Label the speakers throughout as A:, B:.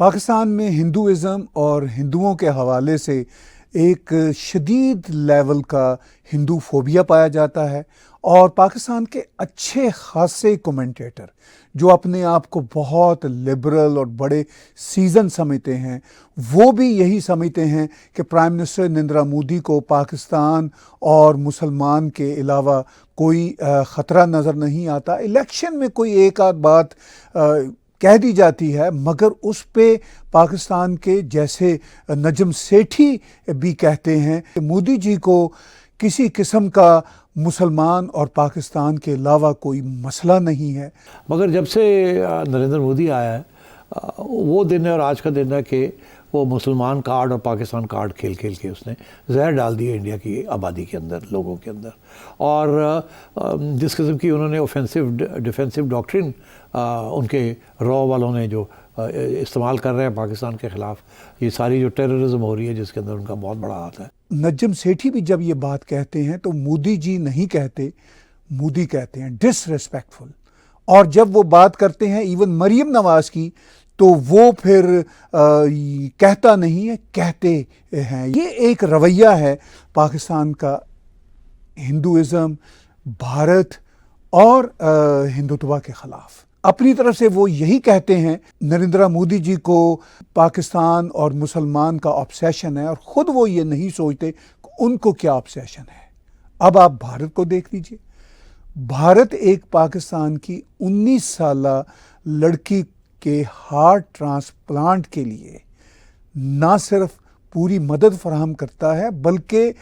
A: پاکستان میں ہندوازم اور ہندوؤں کے حوالے سے ایک شدید لیول کا ہندو فوبیا پایا جاتا ہے، اور پاکستان کے اچھے خاصے کومنٹیٹر جو اپنے آپ کو بہت لبرل اور بڑے سیزن سمجھتے ہیں، وہ بھی یہی سمجھتے ہیں کہ پرائم منسٹر نریندر مودی کو پاکستان اور مسلمان کے علاوہ کوئی خطرہ نظر نہیں آتا۔ الیکشن میں کوئی ایک آدھ بات کہہ دی جاتی ہے، مگر اس پہ پاکستان کے جیسے نجم سیٹھی بھی کہتے ہیں کہ مودی جی کو کسی قسم کا مسلمان اور پاکستان کے علاوہ کوئی مسئلہ نہیں ہے۔
B: مگر جب سے نریندر مودی آیا ہے، وہ دن ہے اور آج کا دن ہے کہ وہ مسلمان کارڈ اور پاکستان کارڈ کھیل کھیل کے اس نے زہر ڈال دی ہے انڈیا کی آبادی کے اندر، لوگوں کے اندر، اور جس قسم کی انہوں نے ڈیفینسو ڈاکٹرن ان کے رو والوں نے جو استعمال کر رہے ہیں پاکستان کے خلاف، یہ ساری جو ٹیررزم ہو رہی ہے جس کے اندر ان کا بہت بڑا ہاتھ ہے۔
A: نجم سیٹھی بھی جب یہ بات کہتے ہیں تو مودی جی نہیں کہتے، مودی کہتے ہیں ڈس ریسپیکٹفل، اور جب وہ بات کرتے ہیں ایون مریم نواز کی تو وہ پھر کہتا نہیں ہے، کہتے ہیں۔ یہ ایک رویہ ہے پاکستان کا ہندوازم، بھارت اور ہندوتوا کے خلاف۔ اپنی طرف سے وہ یہی کہتے ہیں نریندر مودی جی کو پاکستان اور مسلمان کا آبسیشن ہے، اور خود وہ یہ نہیں سوچتے کہ ان کو کیا آبسیشن ہے۔ اب آپ بھارت کو دیکھ لیجئے، بھارت ایک پاکستان کی 19 سالہ لڑکی کے ہارٹ ٹرانسپلانٹ کے لیے نہ صرف پوری مدد فراہم کرتا ہے بلکہ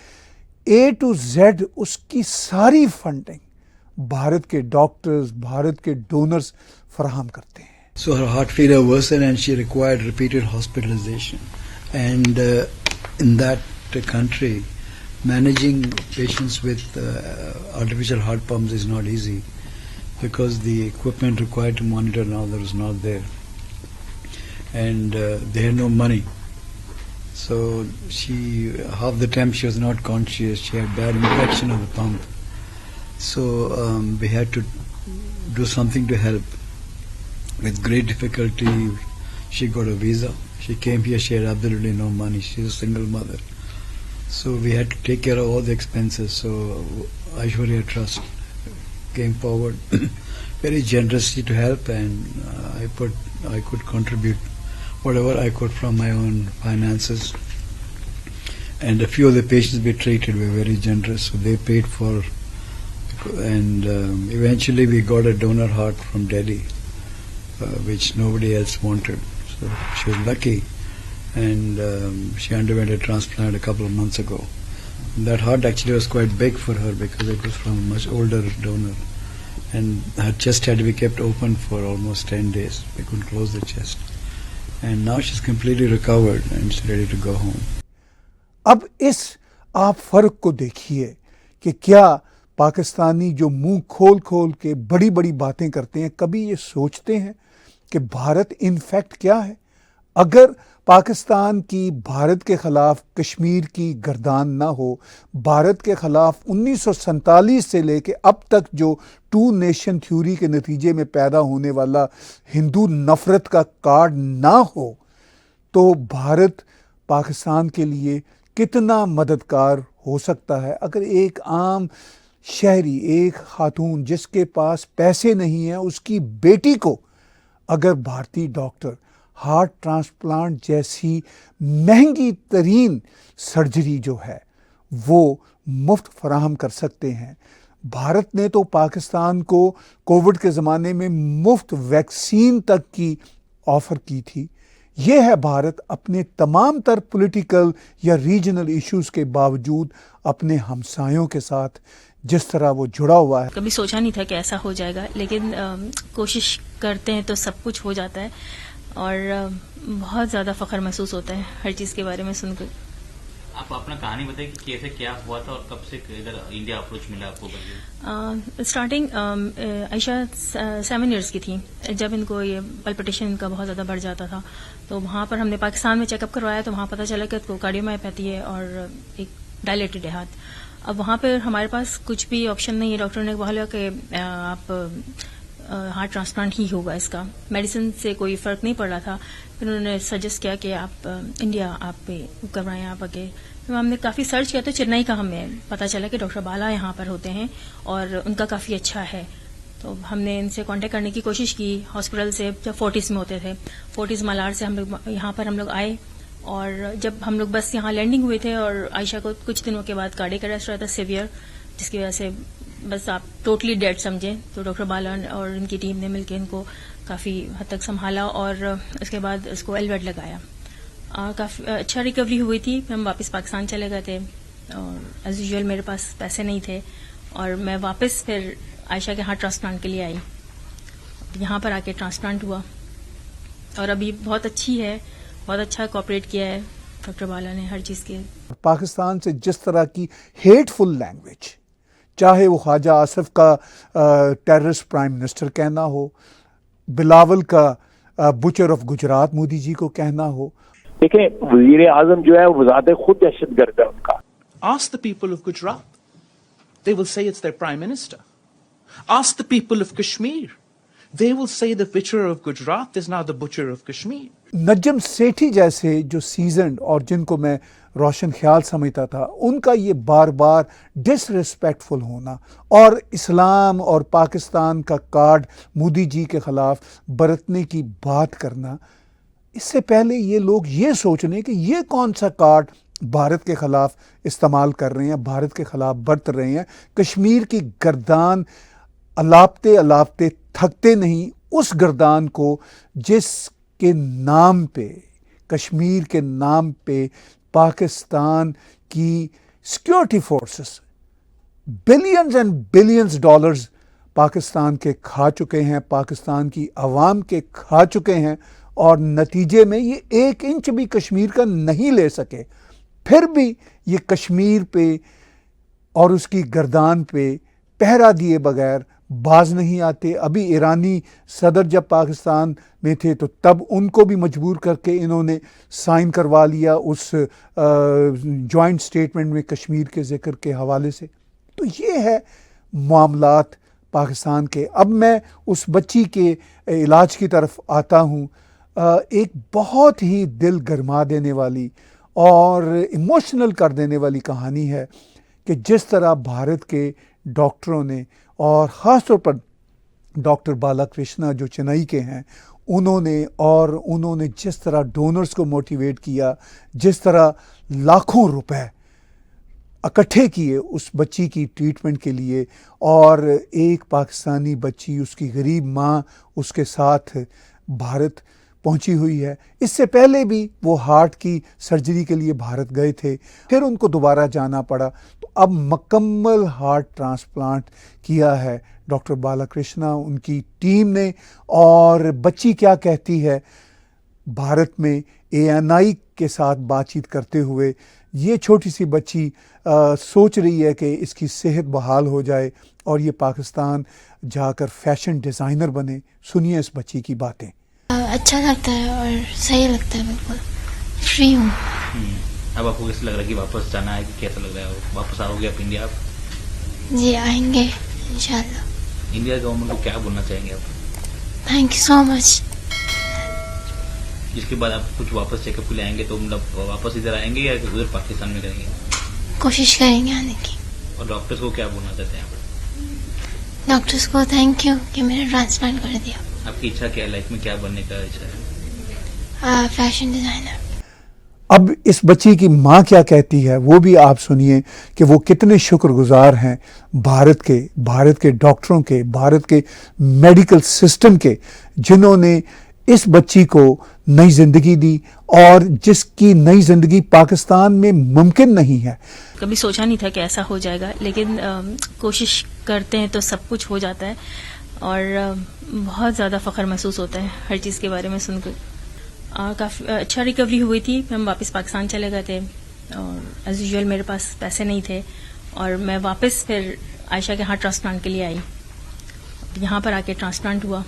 A: A to Z اس کی ساری فنڈنگ بھارت کے ڈاکٹرز، بھارت کے ڈونرز فراہم کرتے ہیں۔
C: So her heart failure worsened and she required repeated hospitalization. And in that country, managing patients with artificial heart pumps is not easy because the equipment required to monitor now there is not there. And they had no money. So half the time she was not conscious, she had bad infection of the pump. So we had to do something to help. With great difficulty, she got a visa. She came here, she had absolutely no money. She's a single mother. So we had to take care of all the expenses. So Aishwarya Trust came forward very generously to help, and I could contribute whatever I could from my own finances. And a few of the patients we treated were very generous, so they paid for, and eventually we got a donor heart from Delhi, which nobody else wanted. So she was lucky, and she underwent a transplant a couple of months ago. That heart actually was quite big for her because it was from a much older donor, and her chest had to be kept open for almost 10 days. We couldn't close the chest, and now she's completely recovered and she's ready to go home.
A: اب اس آپ فرق کو دیکھیے کہ کیا پاکستانی جو منہ کھول کھول کے بڑی بڑی باتیں کرتے ہیں کبھی یہ سوچتے ہیں کہ بھارت انفیکٹ کیا ہے؟ اگر پاکستان کی بھارت کے خلاف کشمیر کی گردان نہ ہو، بھارت کے خلاف 1947 سے لے کے اب تک جو 2 نیشن تھیوری کے نتیجے میں پیدا ہونے والا ہندو نفرت کا کارڈ نہ ہو، تو بھارت پاکستان کے لیے کتنا مددگار ہو سکتا ہے؟ اگر ایک عام شہری، ایک خاتون جس کے پاس پیسے نہیں ہیں، اس کی بیٹی کو اگر بھارتی ڈاکٹر ہارٹ ٹرانسپلانٹ جیسی مہنگی ترین سرجری جو ہے وہ مفت فراہم کر سکتے ہیں۔ بھارت نے تو پاکستان کو کووڈ کے زمانے میں مفت ویکسین تک کی آفر کی تھی۔ یہ ہے بھارت اپنے تمام تر پولیٹیکل یا ریجنل ایشوز کے باوجود اپنے ہمسایوں کے ساتھ جس طرح وہ جڑا ہوا ہے۔
D: کبھی سوچا نہیں تھا کہ ایسا ہو جائے گا، لیکن کوشش کرتے ہیں تو سب کچھ ہو جاتا ہے، اور بہت زیادہ فخر محسوس ہوتا ہے ہر چیز کے بارے میں سن کر۔
E: آپ اپنا کہانی بتائیں کہ کیسے کیا ہوا تھا اور کب سے ادھر انڈیا اپروچ ملا آپ کو؟
D: اسٹارٹنگ عائشہ 7 ایئرس کی تھی جب ان کو یہ پلپٹیشن ان کا بہت زیادہ بڑھ جاتا تھا، تو وہاں پر ہم نے پاکستان میں چیک اپ کروایا تو وہاں پتہ چلا کہ اس کو کارڈیومائیپیتھی ہے اور ایک ڈائلیٹڈ ہے ہاتھ۔ اب وہاں پہ ہمارے پاس کچھ بھی آپشن نہیں ہے، ڈاکٹر نے بولا کہ آپ ہارٹ ٹرانسپلانٹ ہی ہوگا اس کا. میڈیسن سے کوئی فرق نہیں پڑ رہا تھا. پھر انہوں نے سجیسٹ کیا کہ آپ انڈیا آپ پہ کروائیں آپ آگے. پھر ہم نے کافی سرچ کیا تو چنئی کا ہمیں پتہ چلا کہ ڈاکٹر بالا یہاں پر ہوتے ہیں اور ان کا کافی اچھا ہے. تو ہم نے ان سے کانٹیکٹ کرنے کی کوشش کی ہاسپٹل سے, جب فورٹیز میں ہوتے تھے. فورٹیز ملار سے ہم لوگ یہاں پر ہم لوگ آئے, اور جب ہم لوگ بس یہاں لینڈنگ ہوئے تھے اور عائشہ کو کچھ دنوں کے بعد کارڈیک اریسٹ ہوا تھا سیویئر, جس کی وجہ سے بس آپ ٹوٹلی ڈیڈ سمجھیں. تو ڈاکٹر بالا اور ان کی ٹیم نے مل کے ان کو کافی حد تک سنبھالا اور اس کے بعد اس کو ایلویٹ لگایا. کافی اچھا ریکوری ہوئی تھی. ہم واپس پاکستان چلے گئے تھے اور ایز یوزول میرے پاس پیسے نہیں تھے, اور میں واپس پھر عائشہ کے ہارٹ ٹرانسپلانٹ کے لیے آئی. یہاں پر آ کے ٹرانسپلانٹ ہوا اور ابھی بہت اچھی ہے, بہت اچھا کوآپریٹ کیا ہے ڈاکٹر بالا نے ہر چیز کے.
A: پاکستان سے جس طرح کی ہیٹ فل لینگویج, چاہے وہ خواجہ آصف کا ٹیررسٹ پرائم منسٹر کہنا ہو, بلاول کا بچر آف گجرات مودی جی کو کہنا ہو.
F: دیکھیں وزیر اعظم جو ہے وہ ذات خود دہشت گرد ہے ان کا.
G: Ask the people of Gujarat. They will say it's their prime minister. Ask the people of Kashmir. They will say the butcher of Gujarat is now the butcher of Kashmir.
A: Najam Sethi جیسے جو سیزنڈ اور جن کو میں روشن خیال سمجھتا تھا, ان کا یہ بار بار ڈس ریسپیکٹفل ہونا اور اسلام اور پاکستان کا کارڈ مودی جی کے خلاف برتنے کی بات کرنا, اس سے پہلے یہ لوگ یہ سوچ لیں کہ یہ کون سا کارڈ بھارت کے خلاف استعمال کر رہے ہیں, بھارت کے خلاف برت رہے ہیں. کشمیر کی گردان الاپتے الاپتے تھکتے نہیں, اس گردان کو جس کے نام پہ, کشمیر کے نام پہ پاکستان کی security forces billions and billions dollars Pakistan کے کھا چکے ہیں, پاکستان کی عوام کے کھا چکے ہیں, اور نتیجے میں یہ 1 انچ بھی کشمیر کا نہیں لے سکے. پھر بھی یہ کشمیر پہ اور اس کی گردان پہ پہرا دیے بغیر باز نہیں آتے. ابھی ایرانی صدر جب پاکستان میں تھے تو تب ان کو بھی مجبور کر کے انہوں نے سائن کروا لیا اس جوائنٹ سٹیٹمنٹ میں کشمیر کے ذکر کے حوالے سے. تو یہ ہے معاملات پاکستان کے. اب میں اس بچی کے علاج کی طرف آتا ہوں. ایک بہت ہی دل گرما دینے والی اور ایموشنل کر دینے والی کہانی ہے کہ جس طرح بھارت کے ڈاکٹروں نے, اور خاص طور پر ڈاکٹر بالا کرشنا جو چنئی کے ہیں, انہوں نے جس طرح ڈونرز کو موٹیویٹ کیا, جس طرح لاکھوں روپے اکٹھے کیے اس بچی کی ٹریٹمنٹ کے لیے, اور ایک پاکستانی بچی, اس کی غریب ماں اس کے ساتھ بھارت پہنچی ہوئی ہے. اس سے پہلے بھی وہ ہارٹ کی سرجری کے لیے بھارت گئے تھے, پھر ان کو دوبارہ جانا پڑا. تو اب مکمل ہارٹ ٹرانسپلانٹ کیا ہے ڈاکٹر بالا کرشنا, ان کی ٹیم نے. اور بچی کیا کہتی ہے بھارت میں ANI کے ساتھ بات چیت کرتے ہوئے, یہ چھوٹی سی بچی سوچ رہی ہے کہ اس کی صحت بحال ہو جائے اور یہ پاکستان جا کر فیشن ڈیزائنر بنے. سنیے اس بچی کی باتیں.
H: اچھا لگتا ہے اور صحیح لگتا ہے, بالکل فری ہوں.
E: اب آپ کو کیسا لگ رہا ہے کہ واپس جانا ہے, کہ کیسا لگ رہا ہے, واپس آؤ گے آپ انڈیا؟ آپ
H: جی آئیں گے انشاءاللہ.
E: انڈیا گورنمنٹ کو کیا بولنا چاہیں گے آپ؟
H: تھینک یو سو مچ.
E: اس کے بعد آپ کچھ واپس چیک اپ کے لیے آئیں گے تو مطلب واپس ادھر آئیں گے یا ادھر پاکستان میں کریں گے؟
H: کوشش کریں گے آنے کی.
E: اور ڈاکٹرس کو کیا بولنا چاہتے ہیں آپ؟
H: ڈاکٹرس کو تھینک یو کہ میں نے ٹرانسپلانٹ کر دیا.
E: آپ کی اچھا کیا ہے, لائف میں کیا بننے کا اچھا ہے؟
H: Fashion designer.
A: اب اس بچی کی ماں کیا کہتی ہے وہ بھی آپ سنیے کہ وہ کتنے شکر گزار ہیں بھارت کے ڈاکٹروں کے, بھارت کے میڈیکل سسٹم کے, جنہوں نے اس بچی کو نئی زندگی دی, اور جس کی نئی زندگی پاکستان میں ممکن نہیں ہے.
D: کبھی سوچا نہیں تھا کہ ایسا ہو جائے گا, لیکن کوشش کرتے ہیں تو سب کچھ ہو جاتا ہے, اور بہت زیادہ فخر محسوس ہوتا ہے ہر چیز کے بارے میں سن کر. کافی اچھا ریکوری ہوئی تھی. ہم واپس پاکستان چلے گئے تھے اور ایز یوزول میرے پاس پیسے نہیں تھے, اور میں واپس پھر عائشہ کے ہارٹ ٹرانسپلانٹ کے لیے آئی. یہاں پر آ کے ٹرانسپلانٹ ہوا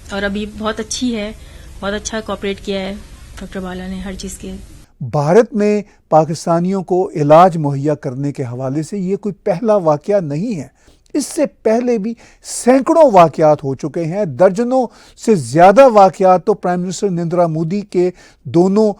D: اور ابھی بہت اچھی ہے, بہت اچھا کوآپریٹ کیا ہے ڈاکٹر بالا نے ہر چیز کے.
A: بھارت میں پاکستانیوں کو علاج مہیا کرنے کے حوالے سے یہ کوئی پہلا واقعہ نہیں ہے. اس سے پہلے بھی سینکڑوں واقعات ہو چکے ہیں، درجنوں سے زیادہ واقعات تو پرائم منسٹر نریندر مودی کے دونوں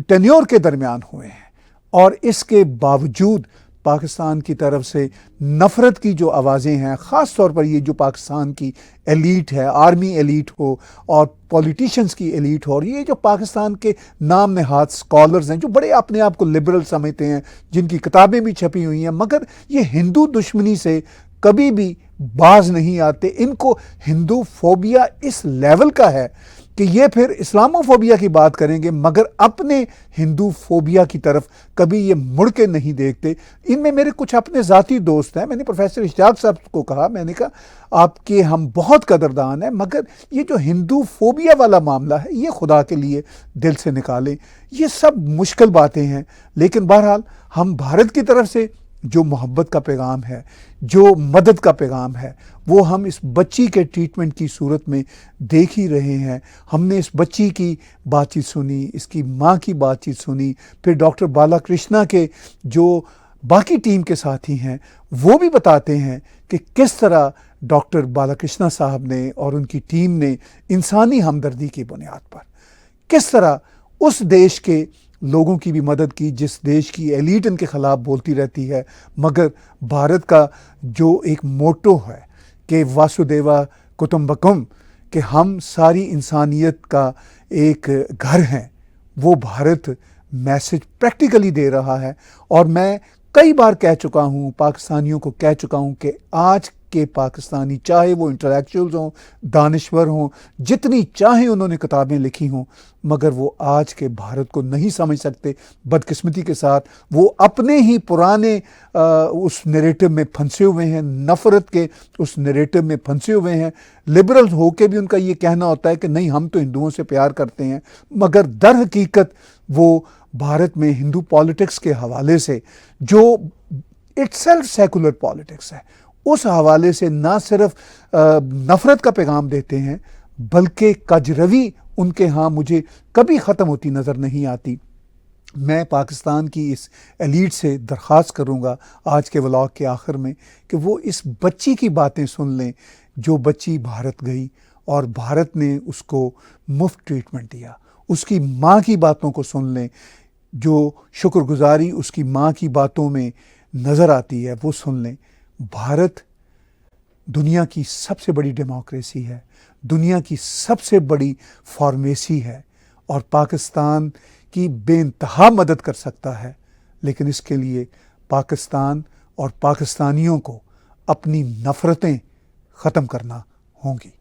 A: ٹینیور کے درمیان ہوئے ہیں، اور اس کے باوجود پاکستان کی طرف سے نفرت کی جو آوازیں ہیں، خاص طور پر یہ جو پاکستان کی ایلیٹ ہے، آرمی ایلیٹ ہو اور پولیٹیشنز کی ایلیٹ ہو، اور یہ جو پاکستان کے نام نہاد اسکالرز ہیں جو بڑے اپنے آپ کو لبرل سمجھتے ہیں، جن کی کتابیں بھی چھپی ہوئی ہیں، مگر یہ ہندو دشمنی سے کبھی بھی باز نہیں آتے. ان کو ہندو فوبیا اس لیول کا ہے کہ یہ پھر اسلامو فوبیا کی بات کریں گے مگر اپنے ہندو فوبیا کی طرف کبھی یہ مڑ کے نہیں دیکھتے. ان میں میرے کچھ اپنے ذاتی دوست ہیں. میں نے پروفیسر اشتیاق صاحب کو کہا، میں نے کہا آپ کے ہم بہت قدردان ہیں، مگر یہ جو ہندو فوبیا والا معاملہ ہے یہ خدا کے لیے دل سے نکالیں. یہ سب مشکل باتیں ہیں، لیکن بہرحال ہم بھارت کی طرف سے جو محبت کا پیغام ہے، جو مدد کا پیغام ہے، وہ ہم اس بچی کے ٹریٹمنٹ کی صورت میں دیکھ ہی رہے ہیں. ہم نے اس بچی کی بات چیت سنی، اس کی ماں کی بات چیت سنی، پھر ڈاکٹر بالا کرشنا کے جو باقی ٹیم کے ساتھی ہیں وہ بھی بتاتے ہیں کہ کس طرح ڈاکٹر بالا کرشنا صاحب نے اور ان کی ٹیم نے انسانی ہمدردی کی بنیاد پر کس طرح اس دیش کے لوگوں کی بھی مدد کی جس دیش کی ایلیٹ ان کے خلاف بولتی رہتی ہے، مگر بھارت کا جو ایک موٹو ہے کہ واسودیوا کٹمبکم، کہ ہم ساری انسانیت کا ایک گھر ہیں، وہ بھارت میسج پریکٹیکلی دے رہا ہے. اور میں کئی بار کہہ چکا ہوں، پاکستانیوں کو کہہ چکا ہوں کہ آج کے پاکستانی، چاہے وہ انٹلیکچوئلز ہوں، دانشور ہوں، جتنی چاہیں انہوں نے کتابیں لکھی ہوں، مگر وہ آج کے بھارت کو نہیں سمجھ سکتے. بدقسمتی کے ساتھ وہ اپنے ہی پرانے اس نیریٹو میں پھنسے ہوئے ہیں، نفرت کے اس نیریٹو میں پھنسے ہوئے ہیں. لبرل ہو کے بھی ان کا یہ کہنا ہوتا ہے کہ نہیں ہم تو ہندوؤں سے پیار کرتے ہیں، مگر در حقیقت وہ بھارت میں ہندو پالیٹکس کے حوالے سے جو اٹ سیلف سیکولر پالیٹکس ہے، اس حوالے سے نہ صرف نفرت کا پیغام دیتے ہیں بلکہ کجروی ان کے ہاں مجھے کبھی ختم ہوتی نظر نہیں آتی. میں پاکستان کی اس ایلیٹ سے درخواست کروں گا آج کے ولاگ کے آخر میں کہ وہ اس بچی کی باتیں سن لیں جو بچی بھارت گئی اور بھارت نے اس کو مفت ٹریٹمنٹ دیا. اس کی ماں کی باتوں کو سن لیں، جو شکر گزاری اس کی ماں کی باتوں میں نظر آتی ہے وہ سن لیں. بھارت دنیا کی سب سے بڑی ڈیموکریسی ہے، دنیا کی سب سے بڑی فارمیسی ہے، اور پاکستان کی بے انتہا مدد کر سکتا ہے، لیکن اس کے لیے پاکستان اور پاکستانیوں کو اپنی نفرتیں ختم کرنا ہوں گی.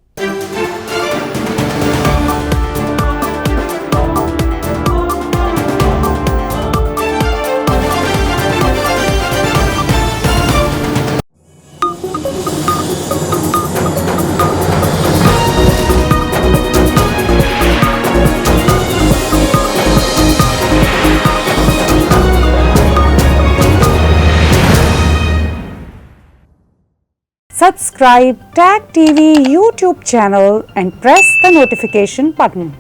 I: Subscribe TAG TV YouTube channel and press the notification button.